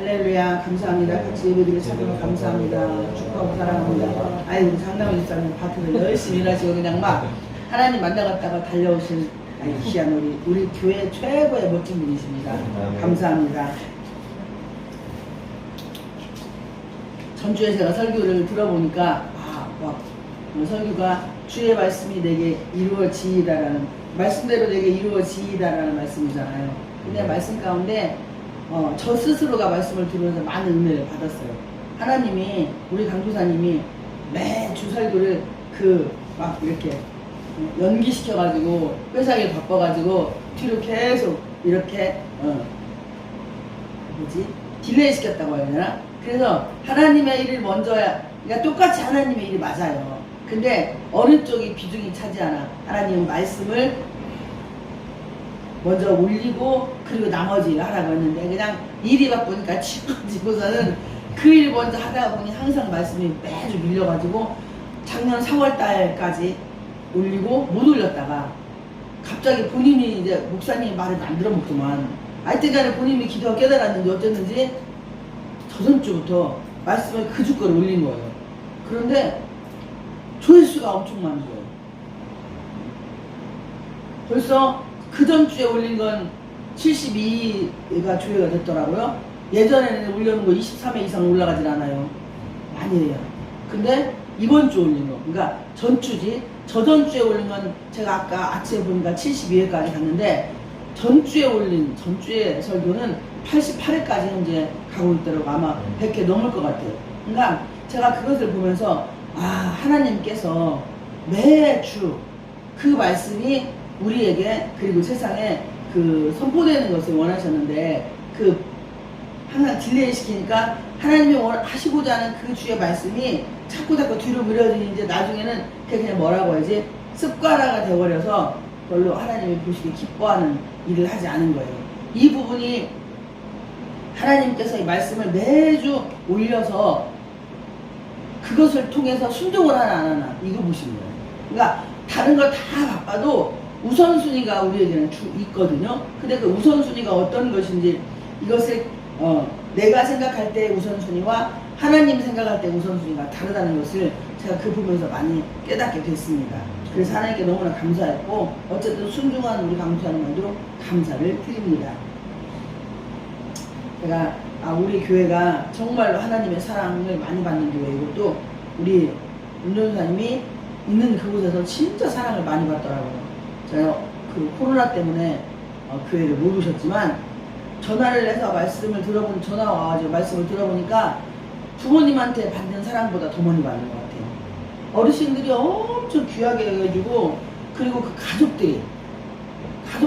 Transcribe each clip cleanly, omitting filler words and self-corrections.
할렐루야. 감사합니다. 같이 예배드려 참여해 감사합니다. 축하하고 사랑합니다. 아이고 우리 장남의 집사님 밭에서 열심히 일하시고 그냥 막 하나님 만나갔다가 달려오신 귀한 우리 교회 최고의 멋진 분이십니다. 감사합니다. 전주에 제가 설교를 들어보니까 설교가 주의 말씀이 내게 이루어지이다라는 말씀대로 내게 이루어지이다라는 말씀이잖아요. 근데 말씀 가운데 저 스스로가 말씀을 들으면서 많은 은혜를 받았어요. 하나님이 우리 강조사님이 매주 설교를 막 이렇게 연기시켜가지고 회사에 바빠가지고 뒤로 계속 이렇게 딜레이 시켰다고 해야 되나? 그래서 하나님의 일을 먼저 그러니까 똑같이 하나님의 일이 맞아요. 근데 어느 쪽이 비중이 차지하나? 하나님은 말씀을 먼저 올리고 그리고 나머지 일 하라고 했는데 그냥 일이 바쁘니까 지고서는 그 일 먼저 하다가 보니 항상 말씀이 매주 밀려가지고 작년 4월달까지 올리고 못 올렸다가 갑자기 본인이 이제 목사님 말을 안 들어먹더만 하여튼간에 본인이 기도가 깨달았는지 어쨌는지 저전주부터 말씀을 그 주거를 올린 거예요. 그런데 조회수가 엄청 많은 거예요. 벌써 그 전주에 올린 건 72가 조회가 됐더라고요. 예전에는 올려놓은 거 23회 이상 올라가질 않아요. 많이 해요. 근데 이번 주 올린 거, 그러니까 전주지, 저전주에 올린 건 제가 아까 아침에 보니까 72회까지 갔는데 전주에 설교는 88회까지 현재 가고 있더라고. 아마 100회 넘을 것 같아요. 그러니까 제가 그것을 보면서 하나님께서 매주 그 말씀이 우리에게 그리고 세상에 선포되는 것을 원하셨는데 항상 딜레이 시키니까 하나님이 하시고자 하는 그 주의 말씀이 자꾸 뒤로 밀어지니 이제 나중에는 그냥 뭐라고 해야지 습관화가 되어버려서 별로 하나님이 보시기에 기뻐하는 일을 하지 않은 거예요. 이 부분이 하나님께서 이 말씀을 매주 올려서 그것을 통해서 순종을 하나 안 하나 이거 보시는 거예요. 그러니까 다른 걸 다 바빠도 우선순위가 우리에게는 있거든요. 근데 그 우선순위가 어떤 것인지 이것을 내가 생각할 때 우선순위와 하나님 생각할 때 우선순위가 다르다는 것을 제가 보면서 많이 깨닫게 됐습니다. 그래서 하나님께 너무나 감사했고 어쨌든 순종한 우리 강조사님만으로 감사를 드립니다. 제가 우리 교회가 정말로 하나님의 사랑을 많이 받는 교회이고 또 우리 윤전사님이 있는 그곳에서 진짜 사랑을 많이 받더라고요. 제가 코로나 때문에 교회를 못 오셨지만 전화를 해서 전화가 와가지고 말씀을 들어보니까 부모님한테 받는 사랑보다 더 많이 받는 것 같아요. 어르신들이 엄청 귀하게 해가지고 그리고 그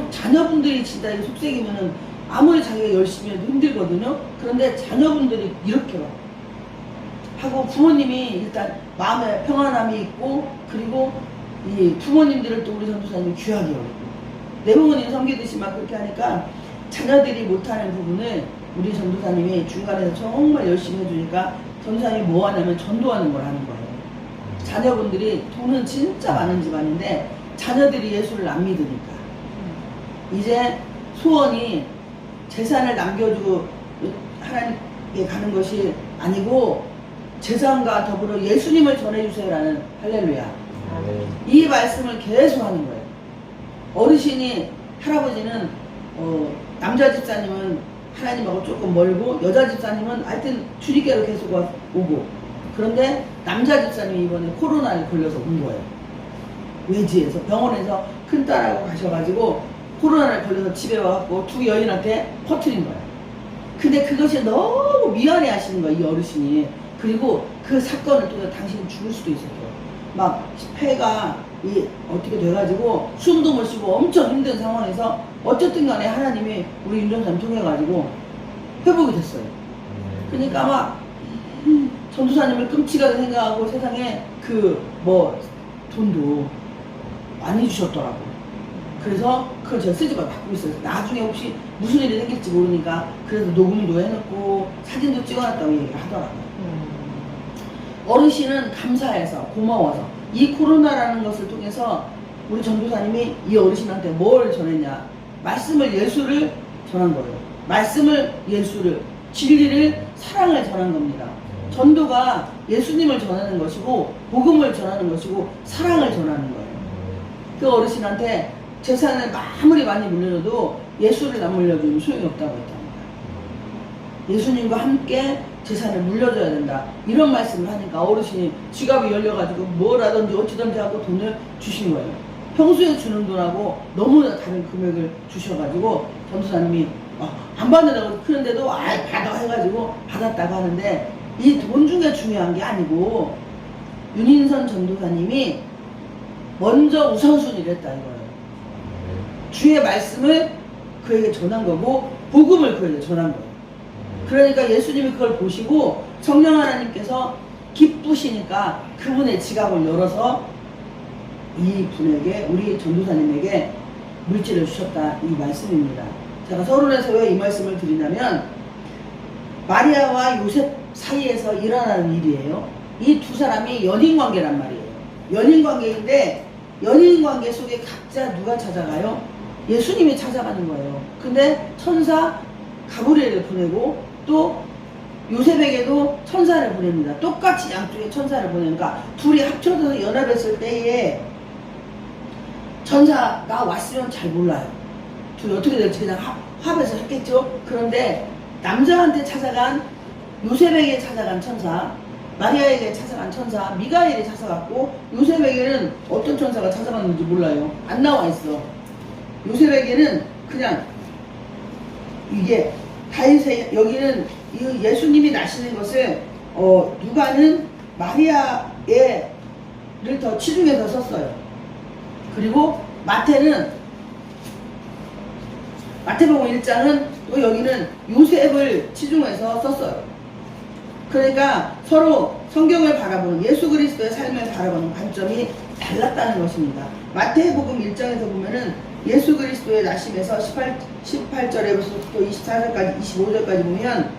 자녀분들이 진짜 속색이면은 아무리 자기가 열심히 해도 힘들거든요. 그런데 자녀분들이 이렇게 하고 부모님이 일단 마음에 평안함이 있고 그리고 이 부모님들을 또 우리 전도사님이 귀하게 여기고 내 부모님 섬기듯이 막 그렇게 하니까 자녀들이 못하는 부분을 우리 전도사님이 중간에서 정말 열심히 해주니까 전도사님이 뭐 하냐면 전도하는 걸 하는 거예요. 자녀분들이 돈은 진짜 많은 집안인데 자녀들이 예수를 안 믿으니까 이제 소원이 재산을 남겨주고 하나님께 가는 것이 아니고 재산과 더불어 예수님을 전해주세요라는 할렐루야. 이 말씀을 계속 하는 거예요. 어르신이 할아버지는 남자 집사님은 하나님하고 조금 멀고 여자 집사님은 하여튼 주님께로 계속 오고 그런데 남자 집사님이 이번에 코로나에 걸려서 온 거예요. 외지에서 병원에서 큰딸하고 가셔가지고 코로나를 걸려서 집에 와갖고 두 여인한테 퍼뜨린 거예요. 근데 그것이 너무 미안해 하시는 거예요, 이 어르신이. 그리고 그 사건을 통해서 당신이 죽을 수도 있었어요. 막 폐가 어떻게 돼가지고 숨도 못 쉬고 엄청 힘든 상황에서 어쨌든 간에 하나님이 우리 윤정사님 통해가지고 회복이 됐어요. 그러니까 막 전도사님을 끔찍하게 생각하고 세상에 돈도 많이 주셨더라고요. 그래서 그걸 제가 쓰지가 바꾸고 있어요. 나중에 혹시 무슨 일이 생길지 모르니까 그래서 녹음도 해놓고 사진도 찍어놨다고 얘기를 하더라고요. 어르신은 감사해서 고마워서 이 코로나라는 것을 통해서 우리 전도사님이 이 어르신한테 뭘 전했냐, 말씀을 예수를 전한 거예요. 말씀을 예수를 진리를, 사랑을 전한 겁니다. 전도가 예수님을 전하는 것이고 복음을 전하는 것이고 사랑을 전하는 거예요. 그 어르신한테 재산을 아무리 많이 물려줘도 예수를 안 물려주면 소용이 없다고 했답니다. 예수님과 함께 재산을 물려줘야 된다. 이런 말씀을 하니까 어르신이 지갑이 열려가지고 뭐라든지 어찌든지 하고 돈을 주신 거예요. 평소에 주는 돈하고 너무나 다른 금액을 주셔가지고 전도사님이 안 받는다고 그런데도 받아 해가지고 받았다고 하는데, 이 돈 중에 중요한 게 아니고 윤인선 전도사님이 먼저 우선순위를 했다 이거예요. 주의 말씀을 그에게 전한 거고 복음을 그에게 전한 거예요. 그러니까 예수님이 그걸 보시고 성령 하나님께서 기쁘시니까 그분의 지갑을 열어서 이 분에게, 우리 전도사님에게 물질을 주셨다, 이 말씀입니다. 제가 서론에서 왜 이 말씀을 드리냐면, 마리아와 요셉 사이에서 일어나는 일이에요. 이 두 사람이 연인관계란 말이에요. 연인관계인데 연인관계 속에 각자 누가 찾아가요? 예수님이 찾아가는 거예요. 근데 천사 가브리엘을 보내고 또 요셉에게도 천사를 보냅니다. 똑같이 양쪽에 천사를 보내니까 둘이 합쳐져서 연합했을 때에 천사가 왔으면 잘 몰라요. 둘이 어떻게 될지 그냥 합해서 했겠죠. 그런데 남자한테 찾아간, 요셉에게 찾아간 천사, 마리아에게 찾아간 천사, 미가엘이 찾아갔고, 요셉에게는 어떤 천사가 찾아갔는지 몰라요. 안 나와 있어. 요셉에게는 그냥 이게 다윗의, 여기는 예수님이 나시는 것을 누가는 마리아를 더 치중해서 썼어요. 그리고 마태복음 1장은 또 여기는 요셉을 치중해서 썼어요. 그러니까 서로 성경을 바라보는, 예수 그리스도의 삶을 바라보는 관점이 달랐다는 것입니다. 마태복음 1장에서 보면은 예수 그리스도의 나심에서 18절에서 또 24절까지 25절까지 보면,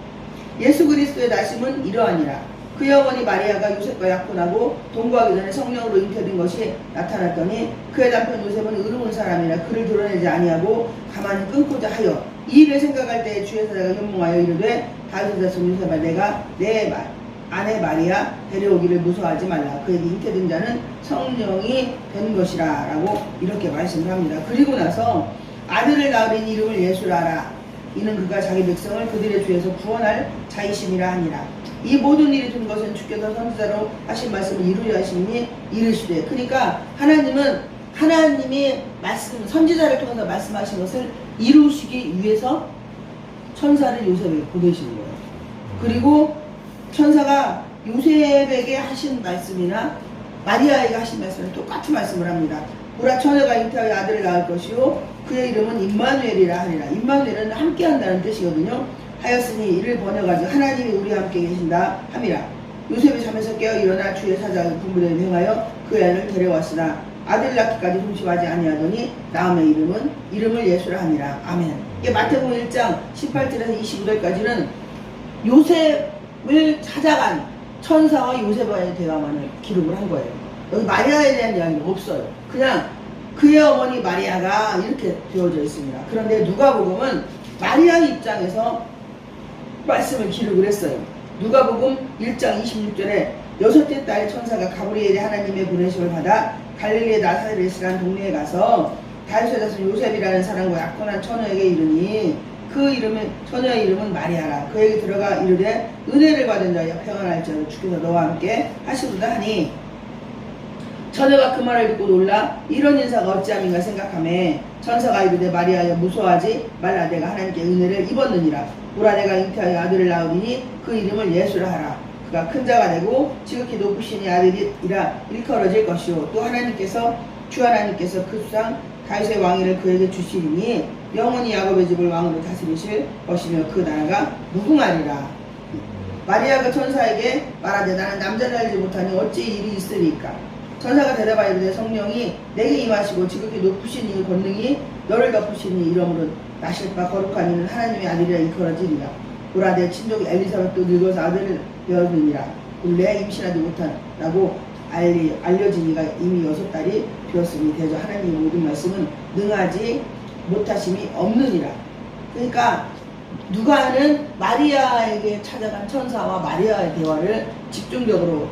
예수 그리스도의 나심은 이러하니라. 그의 어머니 마리아가 요셉과 약혼하고 동거하기 전에 성령으로 잉태된 것이 나타났더니 그의 남편 요셉은 의로운 사람이라 그를 드러내지 아니하고 가만히 끊고자 하여 이 일을 생각할 때에 주의 사자가 현몽하여 이르되 다윗의 자손 요셉아, 내가 내 아내 마리아 데려오기를 무서워하지 말라. 그에게 잉태된 자는 성령이 된 것이라 라고 이렇게 말씀을 합니다. 그리고 나서 아들을 낳으리니 이름을 예수라 하라. 이는 그가 자기 백성을 그들의 죄에서 구원할 자이심이라 하니라. 이 모든 일이 된 것은 주께서 선지자로 하신 말씀을 이루려 하시니 이르시되. 그러니까 하나님이 선지자를 통해서 말씀하신 것을 이루시기 위해서 천사를 요셉에게 보내시는 거예요. 그리고 천사가 요셉에게 하신 말씀이나 마리아에게 하신 말씀은 똑같은 말씀을 합니다. 보라, 처녀가 잉태하여 아들을 낳을 것이요 그의 이름은 임마누엘이라 하리라. 임마누엘은 함께한다는 뜻이거든요. 하였으니 이를 번역하지 하나님이 우리와 함께 계신다 함이라. 요셉이 잠에서 깨어 일어나 주의 사자가 분부대로 행하여 그 애를 데려왔으나 아들 낳기까지 hum심하지 아니하더니 낳음의 이름을 예수라 하니라. 아멘. 이게 마태복음 1장 18절에서 25절까지는 요셉을 찾아간 천사와 요셉과의 대화만을 기록을 한 거예요. 여기 마리아에 대한 이야기는 없어요. 그냥 그의 어머니 마리아가 이렇게 되어져 있습니다. 그런데 누가복음은 마리아 입장에서 말씀을 기록을 했어요. 누가복음 1장 26절에 여섯째 딸 천사가 가브리엘이 하나님의 보내심을 받아 갈릴리의 나사렛이라는 동네에 가서 다윗의 자손 요셉이라는 사람과 약혼한 처녀에게 이르니 처녀의 이름은 마리아라. 그에게 들어가 이르되 은혜를 받은 자여 평안할지어다 주께서 너와 함께 하시도다 하니, 처녀가 그 말을 듣고 놀라 이런 인사가 어찌함인가 생각하며 천사가 이르되 마리아여 무서워하지 말라. 내가 하나님께 은혜를 입었느니라. 보라, 내가 잉태하여 아들을 낳으리니 그 이름을 예수라 하라. 그가 큰 자가 되고 지극히 높으신 이 아들이라 일컬어질 것이요 또 주 하나님께서 그 수상 다윗의 왕위를 그에게 주시리니 영원히 야곱의 집을 왕으로 다스리실 것이며 그 나라가 무궁하리라. 마리아가 천사에게 말하되 나는 남자를 알지 못하니 어찌 일이 있으리까. 천사가 대답하여 이르되 성령이 내게 임하시고 지극히 높으신 이 권능이 너를 덮으시니 이러므로 나실 바 거룩한 이는 하나님의 아들이라 일컬어지리라. 보라, 내 친족 엘리사벳도 늙어서 아들을 배웠느니라. 근래 임신하지 못하라고 알려지니가 이미 6달이 되었으니 대저 하나님의 모든 말씀은 능하지 못하심이 없느니라. 그러니까 누가는 마리아에게 찾아간 천사와 마리아의 대화를 집중적으로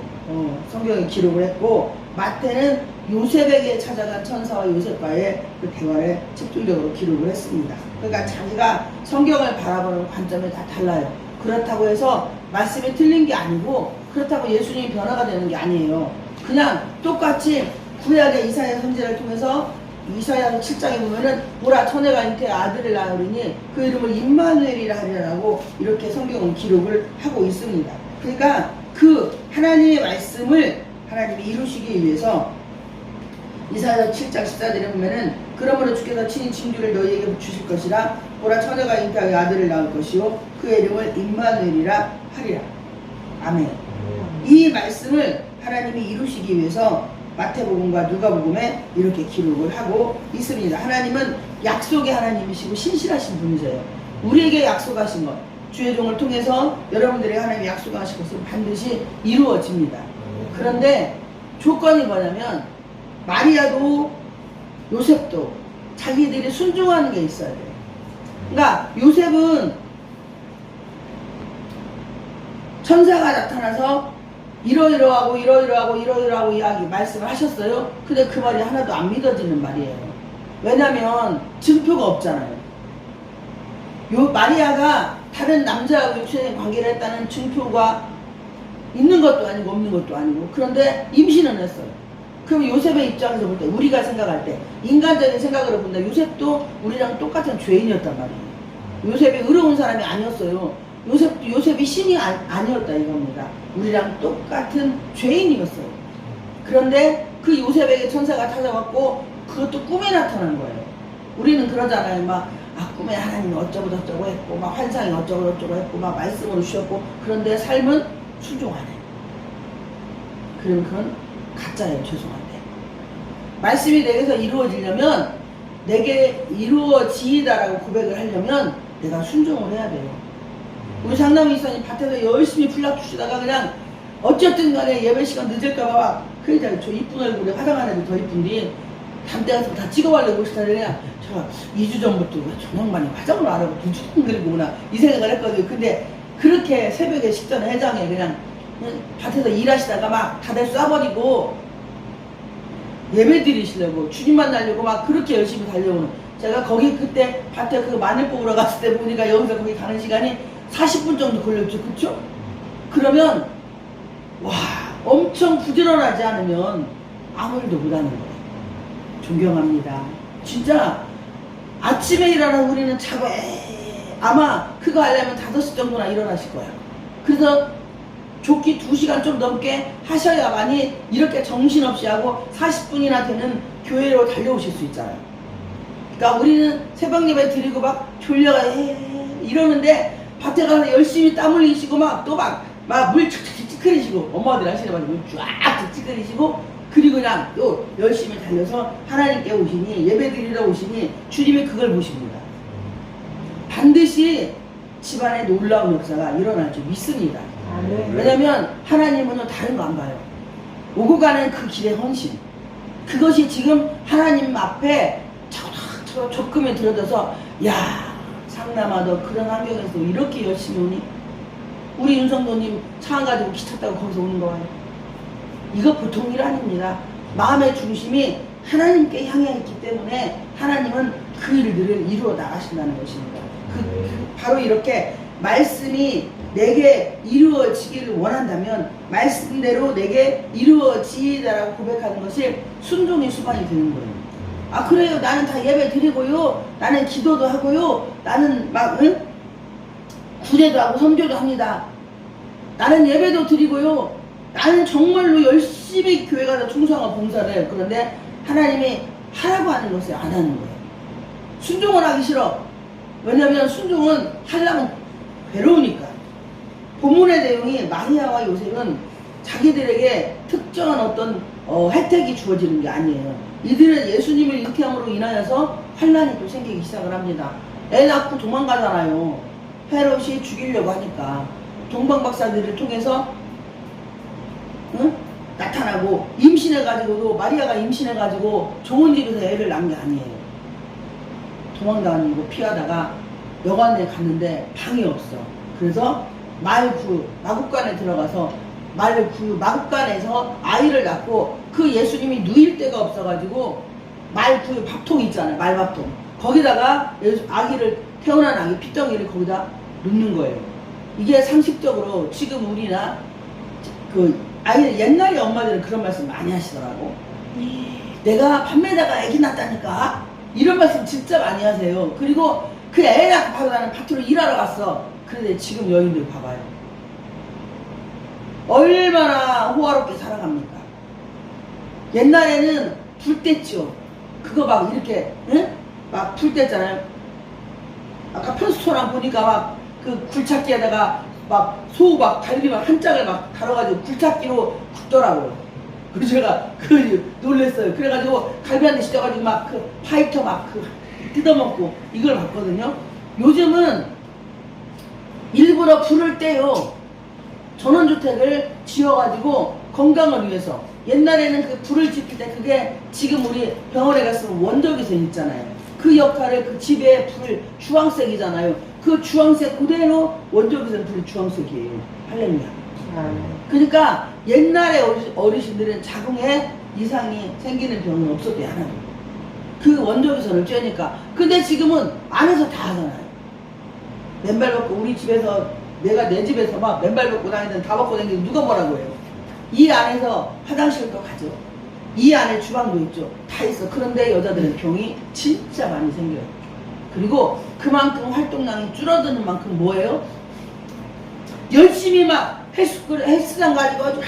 성경에 기록을 했고, 마태는 요셉에게 찾아간 천사와 요셉과의 그 대화를 집중적으로 기록을 했습니다. 그러니까 자기가 성경을 바라보는 관점이 다 달라요. 그렇다고 해서 말씀이 틀린 게 아니고, 그렇다고 예수님이 변화가 되는 게 아니에요. 그냥 똑같이 구약의 이사야 선지자를 통해서 이사야 7장에 보면은 보라 처녀가 잉태해 아들을 낳으리니 그 이름을 임마누엘이라 하리라고 이렇게 성경은 기록을 하고 있습니다. 그러니까 그 하나님의 말씀을 하나님이 이루시기 위해서 이사야 7장 14절에 보면은 그러므로 주께서 친히 징조를 너희에게 주실 것이라 보라 처녀가 잉태하여 아들을 낳을 것이요 그의 이름을 임마누엘이라 하리라. 아멘. 이 말씀을 하나님이 이루시기 위해서 마태복음과 누가복음에 이렇게 기록을 하고 있습니다. 하나님은 약속의 하나님이시고 신실하신 분이세요. 우리에게 약속하신 것, 주의 종을 통해서 여러분들에게 하나님이 약속하신 것은 반드시 이루어집니다. 그런데 조건이 뭐냐면 마리아도 요셉도 자기들이 순종하는 게 있어야 돼요. 그러니까 요셉은 천사가 나타나서 이러이러하고 이야기 말씀을 하셨어요. 근데 그 말이 하나도 안 믿어지는 말이에요. 왜냐면 증표가 없잖아요. 마리아가 다른 남자하고 육신의 관계를 했다는 증표가 있는 것도 아니고 없는 것도 아니고, 그런데 임신은 했어요. 그럼 요셉의 입장에서 볼 때, 우리가 생각할 때 인간적인 생각으로 본다, 요셉도 우리랑 똑같은 죄인이었단 말이에요. 요셉이 의로운 사람이 아니었어요. 요셉이 신이 아니었다 이겁니다. 우리랑 똑같은 죄인이었어요. 그런데 그 요셉에게 천사가 찾아왔고 그것도 꿈에 나타난 거예요. 우리는 그러잖아요. 꿈에 하나님이 어쩌고 저쩌고 했고 환상이 어쩌고 저쩌고 했고 말씀으로 주셨고, 그런데 삶은 순종하네. 그러면 그건 가짜예요. 죄송한데. 말씀이 내게서 이루어지려면, 내게 이루어지다라고 고백을 하려면 내가 순종을 해야 돼요. 우리 장남이 이사님 밭에서 열심히 풀락 주시다가 그냥 어쨌든 간에 예배 시간 늦을까봐 그러니까 저 이쁜 얼굴에 화장 안 해도 더 이쁜데 담대 같은 거 다 찍어가려고 싶다는데 그냥 제가 2주 전부터 저 양반이 화장을 안 하고 부주둥 그리고구나 이 생각을 했거든요. 근데 그렇게 새벽에 식전 해장에 그냥 밭에서 일하시다가 다들 쏴버리고 예배 드리시려고 주님 만나려고 그렇게 열심히 달려오는, 제가 거기 그때 밭에 그 마늘 뽑으러 갔을 때 보니까 여기서 거기 가는 시간이 40분 정도 걸렸죠. 그쵸? 그러면 와, 엄청 부지런하지 않으면 아무 일도 못하는 거예요. 존경합니다. 진짜 아침에 일어나서 우리는 자고 아마 그거 하려면 5시 정도나 일어나실 거예요. 그래서 좋기 2시간 좀 넘게 하셔야만이 이렇게 정신없이 하고 40분이나 되는 교회로 달려오실 수 있잖아요. 그러니까 우리는 새벽 예배 드리고 졸려가 이러는데 밭에 가서 열심히 땀 흘리시고 물 칙칙 찌그리시고, 엄마들 하시는 말이 쫙 찌그리시고, 그리고 그냥 또 열심히 달려서 하나님께 오시니, 예배 드리러 오시니 주님이 그걸 보십니다. 반드시 집안에 놀라운 역사가 일어날 줄 믿습니다. 왜냐면 하나님은 다른 거 안 봐요. 오고 가는 그 길의 헌신, 그것이 지금 하나님 앞에 적금에 들어져서 상남아 너 그런 환경에서 이렇게 열심히 오니? 우리 윤성도님 차 가지고 기 탔다고 거기서 오는 거예요. 이거 보통 일 아닙니다. 마음의 중심이 하나님께 향해 있기 때문에 하나님은 그 일들을 이루어 나가신다는 것입니다. 바로 이렇게 말씀이 내게 이루어지기를 원한다면 말씀대로 내게 이루어지다라고 고백하는 것이 순종의 수반이 되는 거예요. 그래요. 나는 다 예배 드리고요. 나는 기도도 하고요. 나는 구제도 하고 선교도 합니다. 나는 예배도 드리고요. 나는 정말로 열심히 교회 가서 충성하고 봉사를 해요. 그런데 하나님이 하라고 하는 것을 안 하는 거예요. 순종을 하기 싫어. 왜냐하면 순종은 하려면 괴로우니까. 본문의 내용이 마리아와 요셉은 자기들에게 특정한 어떤 혜택이 주어지는 게 아니에요. 이들은 예수님을 잉태함으로 인하여서 환란이 또 생기기 시작을 합니다. 애 낳고 도망가잖아요. 헤롯이 죽이려고 하니까 동방박사들을 통해서 나타나고, 임신해가지고도 마리아가 임신해가지고 좋은 집에서 애를 낳은 게 아니에요. 도망다니고 피하다가 여관에 갔는데 방이 없어. 그래서 마국간에 들어가서 마국간에서 아이를 낳고 그 예수님이 누일 데가 없어가지고 밥통 있잖아요. 말밥통. 거기다가 아기를 태어난 아기 핏덩이를 거기다 넣는 거예요. 이게 상식적으로 지금 우리나 아이 옛날에 엄마들은 그런 말씀 많이 하시더라고. 내가 밤에다가 아기 낳았다니까 이런 말씀 진짜 많이 하세요. 그리고 그 애 낳고 바로 나는 밭으로 일하러 갔어. 그런데 지금 여인들 봐봐요. 얼마나 호화롭게 살아갑니까? 옛날에는 불 뗐죠. 그거 막 이렇게 막 불 뗐잖아요. 아까 편수토랑 보니까 막 그 굴착기에다가 막 소 막 갈비 막 한 짝을 막 달아가지고 굴착기로 굽더라고요. 그래서 제가 놀랬어요. 그래가지고 갈비 한 대 씻어가지고 막 그 파이터 막 뜯어먹고 이걸 봤거든요. 요즘은 일부러 불을 떼요. 전원주택을 지어가지고 건강을 위해서. 옛날에는 그 불을 지필 때 그게 지금 우리 병원에 갔으면 원적외선 있잖아요. 그 역할을 그 집에 불 주황색이잖아요. 그 주황색 그대로 원적외선 불이 주황색이에요. 할렐루야. 그러니까 옛날에 어르신들은 자궁에 이상이 생기는 병은 없었대요. 하나도. 그 원적외선을 쬐니까. 근데 지금은 안에서 다 하잖아요. 맨발 벗고 우리 집에서 내가 내 집에서 막 맨발 벗고 다니든 다 벗고 다니든 누가 뭐라고 해요. 이 안에서 화장실도 가죠. 이 안에 주방도 있죠. 다 있어. 그런데 여자들은 병이 진짜 많이 생겨요. 그리고 그만큼 활동량이 줄어드는 만큼 뭐예요? 열심히 막 헬스장 가지고 아주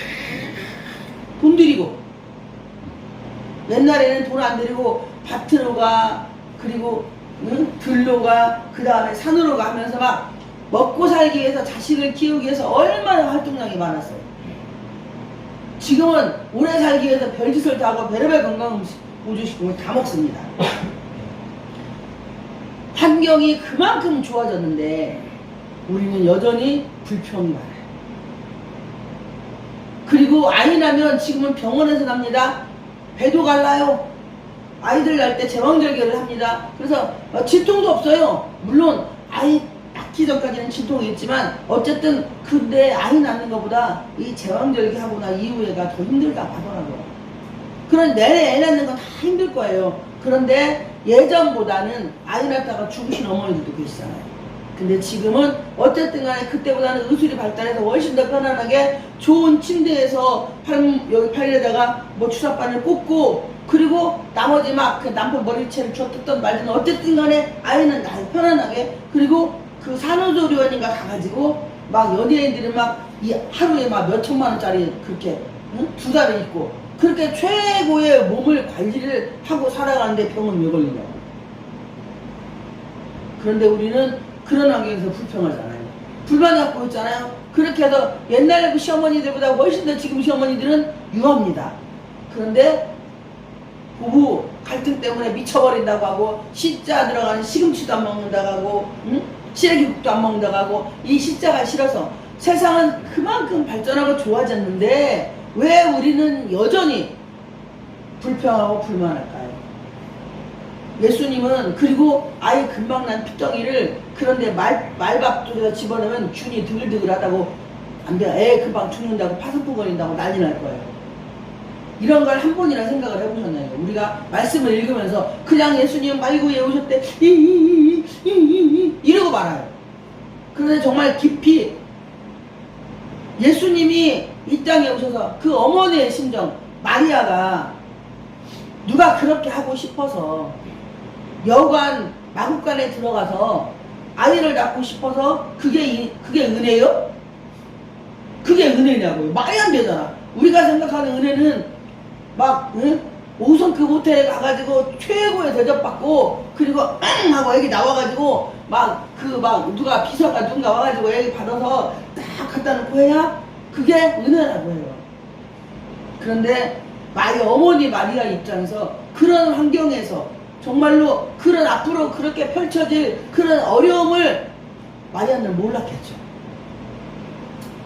돈 들이고, 옛날에는 돈 안 들이고 밭으로 가, 그리고 들로 가, 그 다음에 산으로 가 하면서 막 먹고 살기 위해서, 자식을 키우기 위해서 얼마나 활동량이 많았어요. 지금은 오래 살기 위해서 별짓을 다 하고 별의별 건강보조식품을 다 먹습니다. 환경이 그만큼 좋아졌는데 우리는 여전히 불평이 많아요. 그리고 아이 낳으면 지금은 병원에서 납니다. 배도 갈라요. 아이들 날 때 제왕절개를 합니다. 그래서 진통도 없어요. 물론 아이 낳기 전까지는 진통이 있지만 어쨌든 근데 아이 낳는 것보다 이 제왕절개 하고 나 이후에가 더 힘들다고 하더라고요. 그런 내내 애 낳는 건 다 힘들 거예요. 그런데 예전보다는 아이 낳다가 죽으신 어머니들도 계시잖아요. 근데 지금은 어쨌든 간에 그때보다는 의술이 발달해서 훨씬 더 편안하게 좋은 침대에서 여기 팔에다가 뭐 주사바늘 꽂고, 그리고 나머지 막 그 남편 머리채를 줬던 말든 어쨌든 간에 아이는 편안하게, 그리고 그 산후조리원인가 가가지고 막 연예인들은 막 이 하루에 막 몇 천만 원짜리 그렇게 두 달을 있고 그렇게 최고의 몸을 관리를 하고 살아가는데 병은 왜 걸리냐고. 그런데 우리는 그런 환경에서 불평하잖아요. 불만 갖고 있잖아요. 그렇게 해서 옛날 그 시어머니들보다 훨씬 더 지금 시어머니들은 유합니다. 그런데 부부 갈등 때문에 미쳐버린다고 하고, 시자 들어가는 시금치도 안 먹는다고 하고, 시래기국도 안 먹는다고 하고, 이 시자가 싫어서. 세상은 그만큼 발전하고 좋아졌는데 왜 우리는 여전히 불평하고 불만할까요? 예수님은 그리고 아이 금방 난 핏덩이를 그런데 말밥통에서 집어넣으면 균이 드글드글하다고, 안 돼, 애 금방 죽는다고 파손풍거린다고 난리 날 거예요. 이런 걸 한 번이나 생각을 해보셨나요? 우리가 말씀을 읽으면서 그냥 예수님 말구에 오셨대 이러고 말아요. 그런데 정말 깊이 예수님이 이 땅에 오셔서 그 어머니의 심정, 마리아가 누가 그렇게 하고 싶어서 여관 마국간에 들어가서 아이를 낳고 싶어서 그게 은혜요? 그게 은혜냐고요. 말이 안 되잖아. 우리가 생각하는 은혜는 막 5성급 호텔에 가가지고 최고의 대접받고, 그리고 하고 애기 나와가지고 막 누가 비서가 누군가 와가지고 애기 받아서 딱 갖다 놓고 해야 그게 은혜라고 해요. 그런데 어머니 마리아 입장에서 그런 환경에서 정말로 그런 앞으로 그렇게 펼쳐질 그런 어려움을 마리아는 몰랐겠죠.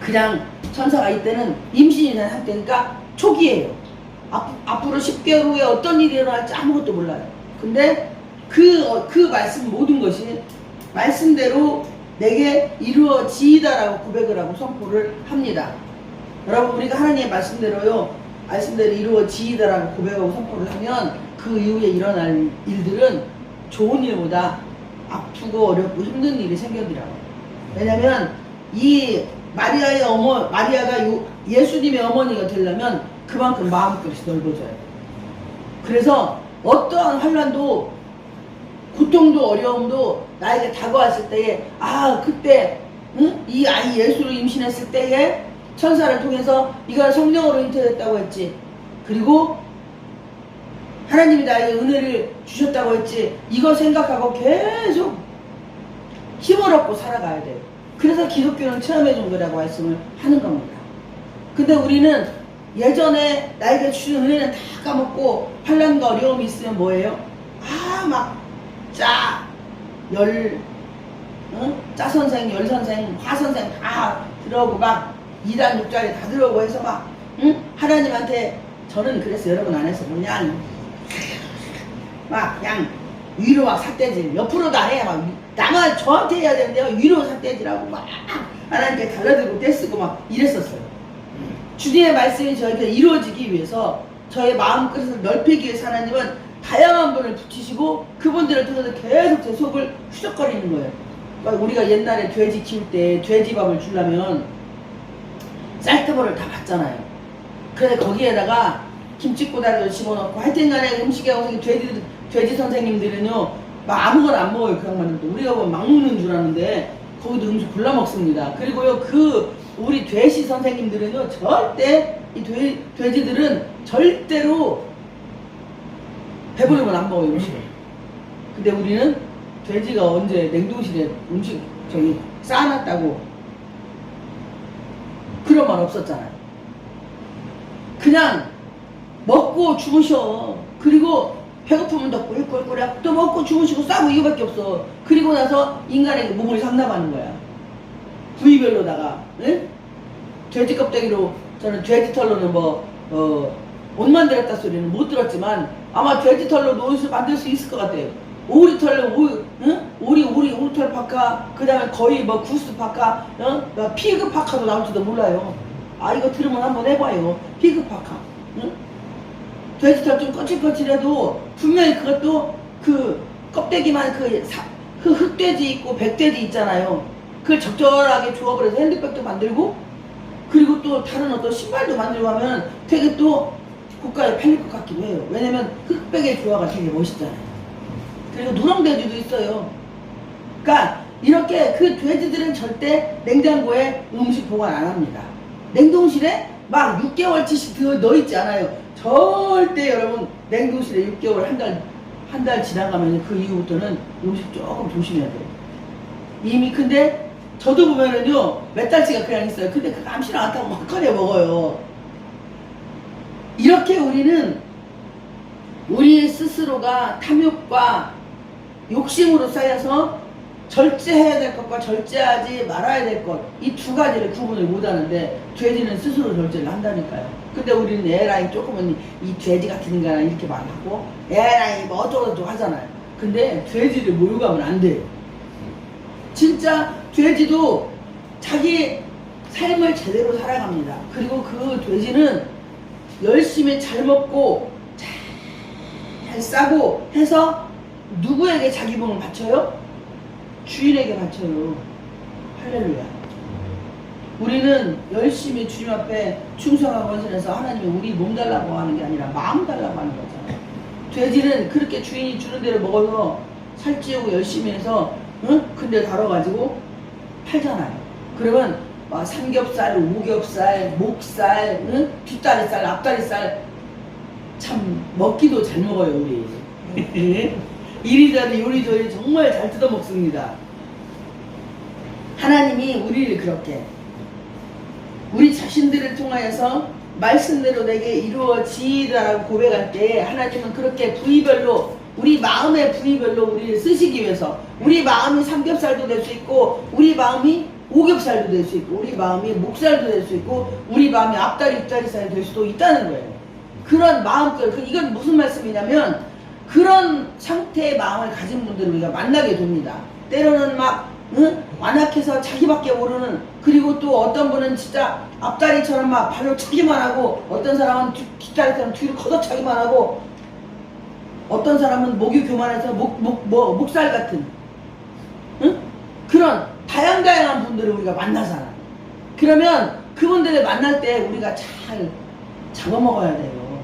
그냥 천사가 이때는 임신이 된 상태니까 초기예요. 앞으로 10개월 후에 어떤 일이 일어날지 아무것도 몰라요. 근데 그 말씀 모든 것이 말씀대로 내게 이루어지이다라고 고백을 하고 선포를 합니다. 여러분, 우리가 하나님의 말씀대로 이루어지이다라고 고백하고 선포를 하면 그 이후에 일어날 일들은 좋은 일보다 아프고 어렵고 힘든 일이 생겨더라고요. 왜냐면 이 마리아가 예수님의 어머니가 되려면 그만큼 마음그릇이 넓어져요. 그래서 어떠한 환난도 고통도 어려움도 나에게 다가왔을 때에 그때 이 아이 예수를 임신했을 때에 천사를 통해서 이가 성령으로 잉태됐다고 했지. 그리고 하나님이 나에게 은혜를 주셨다고 했지. 이거 생각하고 계속 힘을 얻고 살아가야 돼요. 그래서 기독교는 체험해 준 거라고 말씀을 하는 겁니다. 근데 우리는 예전에 나에게 주신 은혜는 다 까먹고 환난과 어려움이 있으면 뭐예요? 짜선생, 열선생, 화선생 다 들어오고 막 2단 6자리 다 들어오고 해서 막 하나님한테 저는 그래서 여러분 안에서 그냥 위로 막 삿대질 옆으로도 안 해. 막 나만 저한테 해야 되는데 위로 삿대질하고 막 하나님께 달라들고 떼쓰고 막 이랬었어요. 주님의 말씀이 저에게 이루어지기 위해서 저의 마음그릇을 넓히기 위해서 하나님은 다양한 분을 붙이시고 그분들을 통해서 계속 제 속을 후적거리는 거예요. 그러니까 우리가 옛날에 돼지 키울 때 돼지밥을 주려면 쌀뜨물을 다 받잖아요. 그래서 거기에다가 김치꼬다리도 집어넣고 하여튼 간에 음식에 오신 돼지 선생님들은요 막 아무거나 안 먹어요. 그 양반들도. 우리가 보면 막 먹는 줄 아는데 거기도 음식 골라 먹습니다. 그리고요 우리 돼지 선생님들은요 절대 이 돼지들은 절대로 배부르면 안 먹어요 음식을. 근데 우리는 돼지가 언제 냉동실에 음식 쌓아놨다고 그런 말 없었잖아요. 그냥 먹고 주무셔. 그리고 배고프면 더 꿀꿀꿀 또 먹고 주무시고 싸고 이거밖에 없어. 그리고 나서 인간의 몸을 상담하는 거야. 부위별로다가 돼지 껍데기로 저는 돼지 털로는 옷 만들었다 소리는 못 들었지만 아마 돼지 털로 옷을 만들 수 있을 것 같아요. 오리 털로 오리 털 파카, 그 다음에 거의 구스 파카, 피그 파카도 나올지도 몰라요. 이거 들으면 한번 해봐요. 피그 파카. 돼지 털 좀 거칠거칠해도 분명히 그것도 그 껍데기만 그 흑돼지 있고 백돼지 있잖아요. 그걸 적절하게 조합을 해서 핸드백도 만들고 그리고 또 다른 어떤 신발도 만들고 하면 되게 또 고가에 팔릴 것 같기도 해요. 왜냐면 흑백의 조화가 되게 멋있잖아요. 그리고 누렁돼지도 있어요. 그러니까 이렇게 그 돼지들은 절대 냉장고에 음식 보관 안 합니다. 냉동실에 막 6개월치씩 넣어있지 않아요. 절대 여러분 냉동실에 6개월 한 달 지나가면 그 이후부터는 음식 조금 조심해야 돼요. 이미 근데 저도 보면은요 몇 달치가 그냥 있어요. 근데 그거 암시랑 안 타고 막 꺼내 먹어요. 이렇게 우리는 우리 스스로가 탐욕과 욕심으로 쌓여서 절제해야 될 것과 절제하지 말아야 될 것, 이 두 가지를 구분을 못하는데 돼지는 스스로 절제를 한다니까요. 근데 우리는 에라이 조금은 이 돼지 같은 인간은 이렇게 말하고 에라이 어쩌고저쩌고 하잖아요. 근데 돼지를 모욕하면 안 돼요. 진짜 돼지도 자기 삶을 제대로 살아갑니다. 그리고 그 돼지는 열심히 잘 먹고 잘 싸고 해서 누구에게 자기 몸을 바쳐요? 주인에게 바쳐요. 할렐루야. 우리는 열심히 주님 앞에 충성하고 헌신해서 하나님이 우리 몸 달라고 하는 게 아니라 마음 달라고 하는 거잖아요. 돼지는 그렇게 주인이 주는 대로 먹어서 살찌우고 열심히 해서 근데 다뤄가지고 팔잖아요. 그러면 삼겹살, 오겹살, 목살, 뒷다리살, 앞다리살 참 먹기도 잘 먹어요 우리. 이리저리 요리조리 정말 잘 뜯어 먹습니다. 하나님이 우리를 그렇게 우리 자신들을 통하여서 말씀대로 내게 이루어지리라고 고백할 때 하나님은 그렇게 부위별로 우리 마음의 부위별로 우리를 쓰시기 위해서 우리 마음이 삼겹살도 될 수 있고 우리 마음이 오겹살도 될 수 있고 우리 마음이 목살도 될 수 있고 우리 마음이 앞다리 뒷다리살이 될 수도 있다는 거예요. 그런 마음들, 이건 무슨 말씀이냐면 그런 상태의 마음을 가진 분들을 우리가 만나게 됩니다. 때로는 막 완악해서 자기밖에 모르는, 그리고 또 어떤 분은 진짜 앞다리처럼 막 발로 차기만 하고, 어떤 사람은 뒷다리처럼 뒤로 걷어차기만 하고, 어떤 사람은 목이 교만해서 목살 같은 그런 다양한 분들을 우리가 만나잖아. 그러면 그분들을 만날 때 우리가 잘 잡아먹어야 돼요.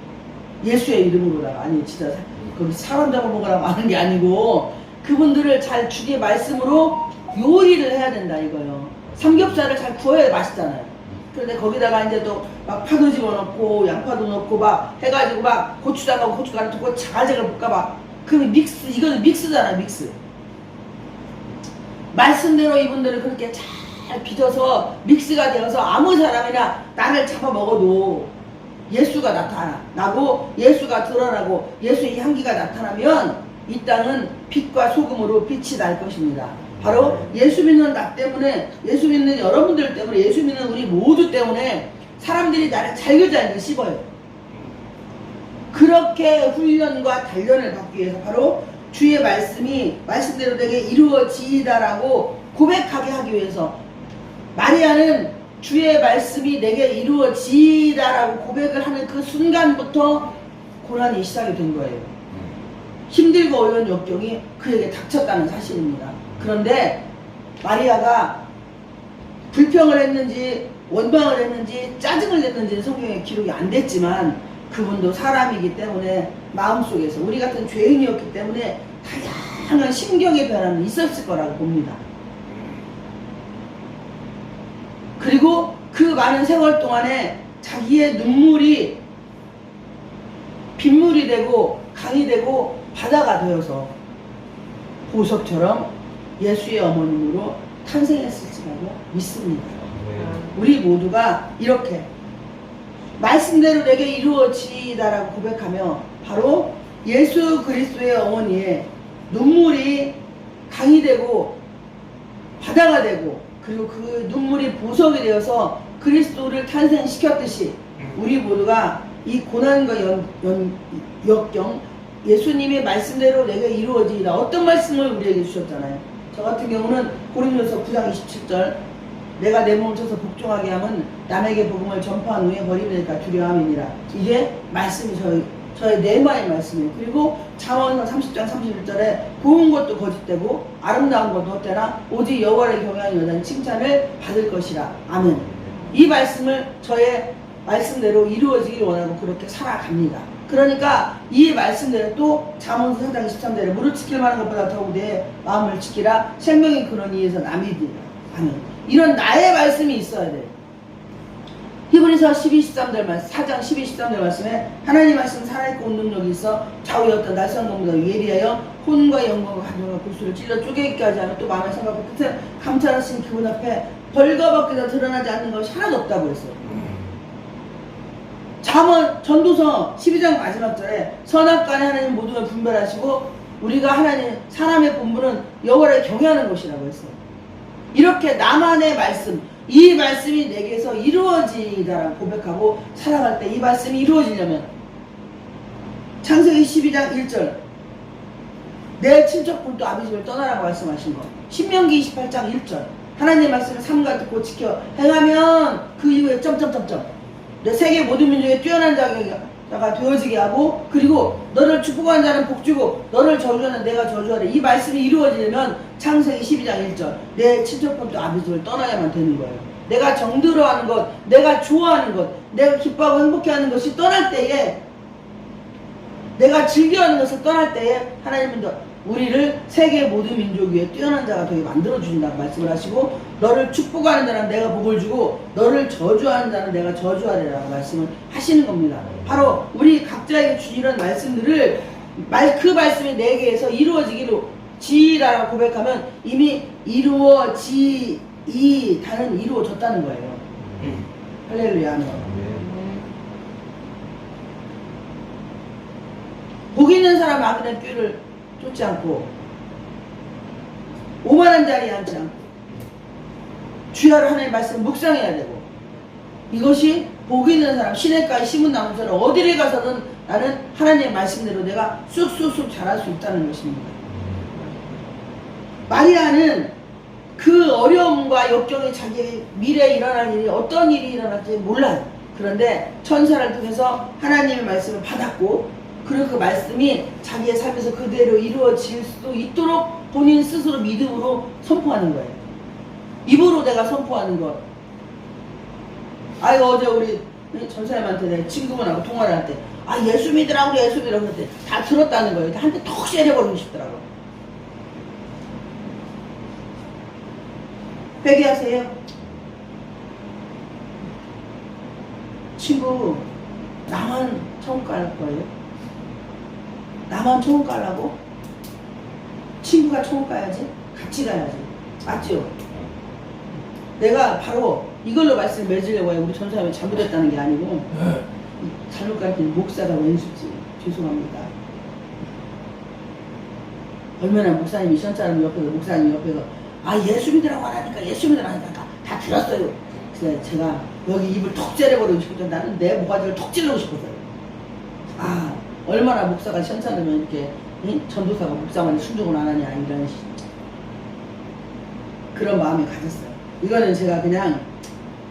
예수의 이름으로다가. 아니 진짜 거기 사람 잡아먹으라고 하는 게 아니고, 그분들을 잘 주의 말씀으로 요리를 해야 된다 이거요. 삼겹살을 잘 구워야 맛있잖아요. 그런데 거기다가 이제 또 막 파도 집어넣고 양파도 넣고 막 해가지고 막 고추장하고 고춧가루 넣고 자글자글 볶아봐. 그럼 믹스, 이거는 믹스잖아, 믹스. 말씀대로 이분들을 그렇게 잘 빚어서 믹스가 되어서 아무 사람이나 나를 잡아먹어도 예수가 나타나고 예수가 드러나고 예수의 향기가 나타나면 이 땅은 빛과 소금으로 빛이 날 것입니다. 바로 예수 믿는 나 때문에, 예수 믿는 여러분들 때문에, 예수 믿는 우리 모두 때문에 사람들이 나를 잘글잘글 씹어요. 그렇게 훈련과 단련을 받기 위해서 바로 주의 말씀이 말씀대로 되게 이루어지이다라고 고백하게 하기 위해서, 마리아는 주의 말씀이 내게 이루어지이다라고 고백을 하는 그 순간부터 고난이 시작이 된 거예요. 힘들고 어려운 역경이 그에게 닥쳤다는 사실입니다. 그런데 마리아가 불평을 했는지 원망을 했는지 짜증을 냈는지 성경에 기록이 안 됐지만, 그분도 사람이기 때문에 마음속에서 우리 같은 죄인이었기 때문에 다양한 심경의 변화는 있었을 거라고 봅니다. 그리고 그 많은 세월 동안에 자기의 눈물이 빗물이 되고 강이 되고 바다가 되어서 보석처럼 예수의 어머님으로 탄생했을지라고 믿습니다. 우리 모두가 이렇게 말씀대로 내게 이루어지다라고 고백하며 바로 예수 그리스도의 어머니의 눈물이 강이 되고 바다가 되고, 그리고 그 눈물이 보석이 되어서 그리스도를 탄생시켰듯이 우리 모두가 이 고난과 역경, 예수님의 말씀대로 내게 이루어지리라, 어떤 말씀을 우리에게 주셨잖아요. 저 같은 경우는 고린도서 9장 27절, 내가 내 몸을 쳐서 복종하게 하면 남에게 복음을 전파한 후에 버리니까 두려움이니라. 이게 말씀이 저의 내마의 말씀이에요. 그리고 잠언서 30장 31절에 고운 것도 거짓되고 아름다운 것도 헛되나 오직 여호와를 경외하는 여자는 칭찬을 받을 것이라. 아멘. 이 말씀을 저의 말씀대로 이루어지길 원하고 그렇게 살아갑니다. 그러니까 이 말씀대로 또 잠언서 4장 23절에 무릇 지킬 만한 것보다 더욱 내 마음을 지키라. 생명의 근원 위에서 남이 되라. 아멘. 이런 나의 말씀이 있어야 돼. 히브리서 12:13절 말씀, 4장 12:13절 말씀에 하나님 말씀 살아있고 온 능력이 있어 좌우의 어떤 날선 것보다 예리하여 혼과 영광과 간절과 골수를 찔러 쪼개있게 하지 않아 또 마음의 생각과 끝을 감찰하신 그분 앞에 벌거벗겨서 드러나지 않는 것이 하나도 없다고 했어요. 잠언 전도서 12장 마지막 절에 선악간에 하나님 모든 걸 분별하시고 우리가 하나님 사람의 본분은 여호와를 경외하는 것이라고 했어요. 이렇게 나만의 말씀, 이 말씀이 내게서 이루어지다라고 고백하고 살아갈 때 이 말씀이 이루어지려면 창세기 12장 1절 내 친척분도 아비집을 떠나라고 말씀하신 거, 신명기 28장 1절 하나님의 말씀을 삼가 듣고 지켜 행하면 그 이후에 점점점점 내 세계 모든 민족에 뛰어난 자가 되어지게 하고, 그리고 너를 축복하는 자는 복주고 너를 저주하는 내가 저주하래. 이 말씀이 이루어지려면 창세기 12장 1절 내 친척분도 아비집을 떠나야만 되는 거예요. 내가 정들어하는 것, 내가 좋아하는 것, 내가 기뻐하고 행복해하는 것이 떠날 때에, 내가 즐겨하는 것을 떠날 때에 하나님은 우리를 세계 모든 민족 위에 뛰어난 자가 되게 만들어주신다고 말씀을 하시고, 너를 축복하는 자는 내가 복을 주고 너를 저주하는 자는 내가 저주하리라고 말씀을 하시는 겁니다. 바로 우리 각자에게 주신 이런 말씀들을 그 말씀이 내게에서 이루어지기로 지라라고 고백하면 이미 이루어지다는 이루어졌다는 거예요. 할렐루야. 복 있는 사람 악인의 꾀를 쫓지 않고 오만한 자리에 앉지 않고 주야로 하나님의 말씀을 묵상해야 되고, 이것이 복 있는 사람, 시냇가에 심은 나무처럼 어디를 가서든 나는 하나님의 말씀대로 내가 쑥쑥쑥 자랄 수 있다는 것입니다. 마리아는 그 어려움과 역경이 자기의 미래에 일어날 일이 어떤 일이 일어날지 몰라요. 그런데 천사를 통해서 하나님의 말씀을 받았고, 그리고 그 말씀이 자기의 삶에서 그대로 이루어질 수 있도록 본인 스스로 믿음으로 선포하는 거예요. 입으로 내가 선포하는 것. 아이고, 어제 우리 전사님한테 내 친구분하고 통화를 할 때, 아, 예수 믿으라고 예수 믿으라고 했는데 다 들었다는 거예요. 한 대 턱 째려버리고 싶더라고요. 회개하세요. 친구, 나만 천국 갈 거예요? 나만 천국 가려고? 친구가 천국 가야지? 같이 가야지. 맞죠? 내가 바로 이걸로 말씀을 맺으려고 해요. 우리 전사님이 잘못했다는 게 아니고, 잘못 가르치는 목사가 왼수지. 죄송합니다. 얼마나 목사님이 시원찮으면 옆에서, 목사님 옆에서, 아, 예수 믿으라고 하니까, 예수 믿으라고 하니까 다 들었어요. 그래서 제가 여기 입을 턱 째려버리고 싶었죠. 나는 내 모가지를 턱 찌르고 싶었어요. 아, 얼마나 목사가 시원찮으면 이렇게, 전도사가 목사만 순종을 안 하냐, 이런 그런 마음이 가졌어요. 이거는 제가 그냥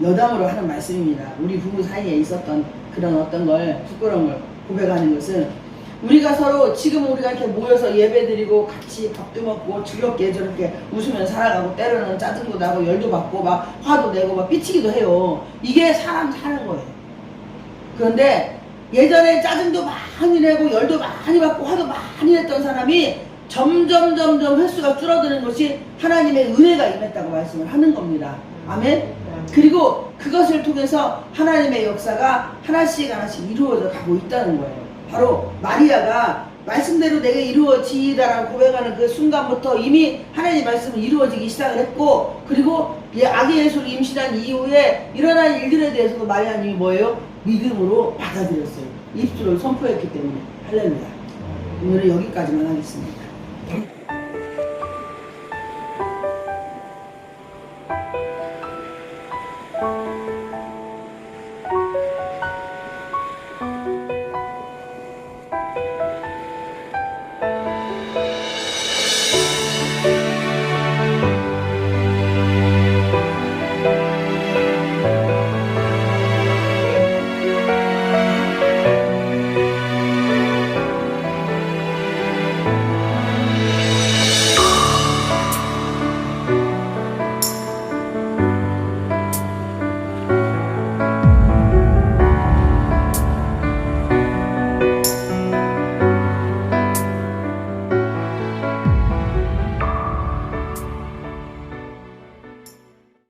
여담으로 하는 말씀입니다. 우리 부부 사이에 있었던 그런 어떤 걸, 부끄러운 걸 고백하는 것은, 우리가 서로 지금 우리가 이렇게 모여서 예배드리고 같이 밥도 먹고 즐겁게 저렇게 웃으며 살아가고, 때로는 짜증도 나고 열도 받고 막 화도 내고 막 삐치기도 해요. 이게 사람 사는 거예요. 그런데 예전에 짜증도 많이 내고 열도 많이 받고 화도 많이 냈던 사람이 점점 횟수가 줄어드는 것이 하나님의 은혜가 임했다고 말씀을 하는 겁니다. 아멘. 그리고 그것을 통해서 하나님의 역사가 하나씩 이루어져 가고 있다는 거예요. 바로 마리아가 말씀대로 내게 이루어지다라고 고백하는 그 순간부터 이미 하나님의 말씀은 이루어지기 시작을 했고, 그리고 아기 예수를 임신한 이후에 일어난 일들에 대해서도 마리아님이 뭐예요? 믿음으로 받아들였어요. 입술을 선포했기 때문에. 할렐루야. 오늘은 여기까지만 하겠습니다.